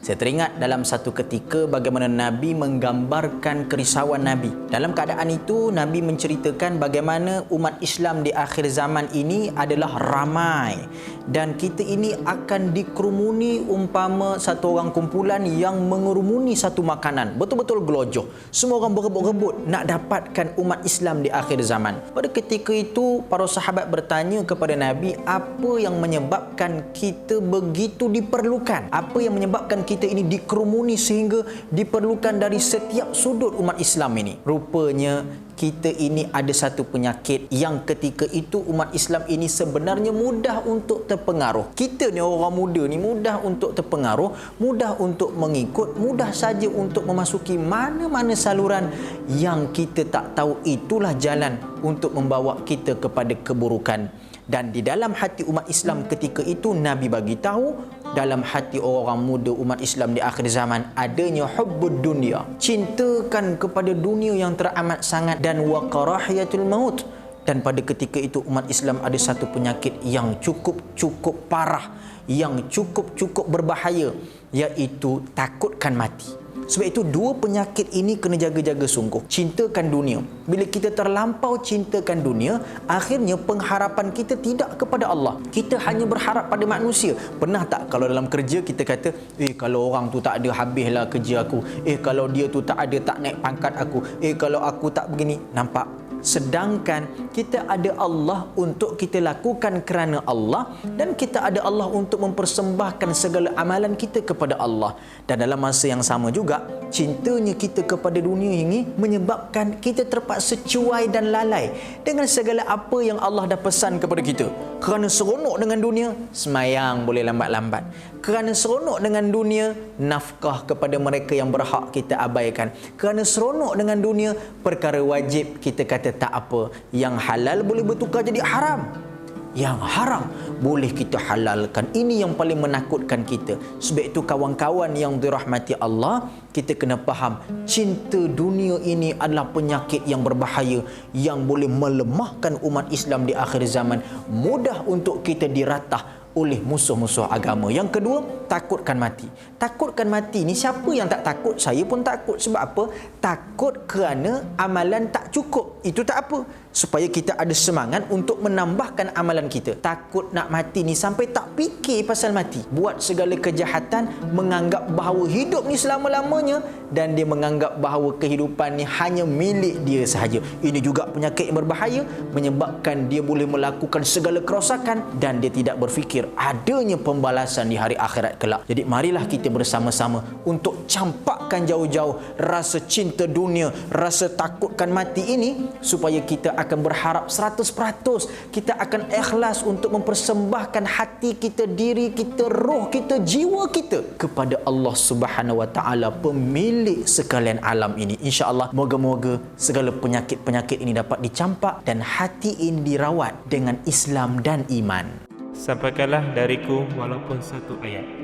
Saya teringat dalam satu ketika bagaimana Nabi menggambarkan kerisauan Nabi. Dalam keadaan itu, Nabi menceritakan bagaimana umat Islam di akhir zaman ini adalah ramai. Dan kita ini akan dikerumuni umpama satu orang kumpulan yang mengerumuni satu makanan. Betul-betul gelojoh. Semua orang berebut-rebut nak dapatkan umat Islam di akhir zaman. Pada ketika itu, para sahabat bertanya kepada Nabi, apa yang menyebabkan kita begitu diperlukan? Apa yang menyebabkan kita ini dikerumuni sehingga diperlukan dari setiap sudut umat Islam ini? Rupanya kita ini ada satu penyakit yang ketika itu umat Islam ini sebenarnya mudah untuk terpengaruh. Kita ni orang muda ni mudah untuk terpengaruh, mudah untuk mengikut, mudah saja untuk memasuki mana-mana saluran yang kita tak tahu itulah jalan untuk membawa kita kepada keburukan. Dan di dalam hati umat Islam ketika itu, Nabi bagi tahu dalam hati orang muda umat Islam di akhir zaman adanya hubbud dunia, cintakan kepada dunia yang teramat sangat, dan wa karahiyatul maut. Dan pada ketika itu umat Islam ada satu penyakit yang cukup parah, yang cukup berbahaya, iaitu takutkan mati. Sebab itu dua penyakit ini kena jaga-jaga sungguh. Cintakan dunia. Bila kita terlampau cintakan dunia, akhirnya pengharapan kita tidak kepada Allah. Kita hanya berharap pada manusia. Pernah tak kalau dalam kerja kita kata, kalau orang tu tak ada, habislah kerja aku. Kalau dia tu tak ada, tak naik pangkat aku. Kalau aku tak begini. Nampak? Sedangkan kita ada Allah untuk kita lakukan kerana Allah, dan kita ada Allah untuk mempersembahkan segala amalan kita kepada Allah. Dan dalam masa yang sama juga, cintanya kita kepada dunia ini menyebabkan kita terpaksa cuai dan lalai dengan segala apa yang Allah dah pesan kepada kita. Kerana seronok dengan dunia, semayang boleh lambat-lambat. Kerana seronok dengan dunia, nafkah kepada mereka yang berhak kita abaikan. Kerana seronok dengan dunia, perkara wajib kita kata tak apa. Yang halal boleh bertukar jadi haram. Yang haram boleh kita halalkan. Ini yang paling menakutkan kita. Sebab itu kawan-kawan yang dirahmati Allah, kita kena faham, cinta dunia ini adalah penyakit yang berbahaya yang boleh melemahkan umat Islam di akhir zaman. Mudah untuk kita diratah oleh musuh-musuh agama. Yang kedua, takutkan mati. Takutkan mati ni siapa yang tak takut? Saya pun takut. Sebab apa? Takut kerana amalan tak cukup. Itu tak apa. Supaya kita ada semangat untuk menambahkan amalan kita. Takut nak mati ni sampai tak fikir pasal mati. Buat segala kejahatan, menganggap bahawa hidup ni selama-lamanya, dan dia menganggap bahawa kehidupan ni hanya milik dia sahaja. Ini juga penyakit yang berbahaya, menyebabkan dia boleh melakukan segala kerosakan dan dia tidak berfikir adanya pembalasan di hari akhirat kelak. Jadi marilah kita bersama-sama untuk campakkan jauh-jauh rasa cinta dunia, rasa takutkan mati ini, supaya kita akan berharap 100%, kita akan ikhlas untuk mempersembahkan hati kita, diri kita, roh kita, jiwa kita kepada Allah Subhanahu Wa Taala, pemilik sekalian alam ini. Insya-Allah, moga-moga segala penyakit-penyakit ini dapat dicampak dan hati ini dirawat dengan Islam dan iman. Sampaikanlah dariku walaupun satu ayat.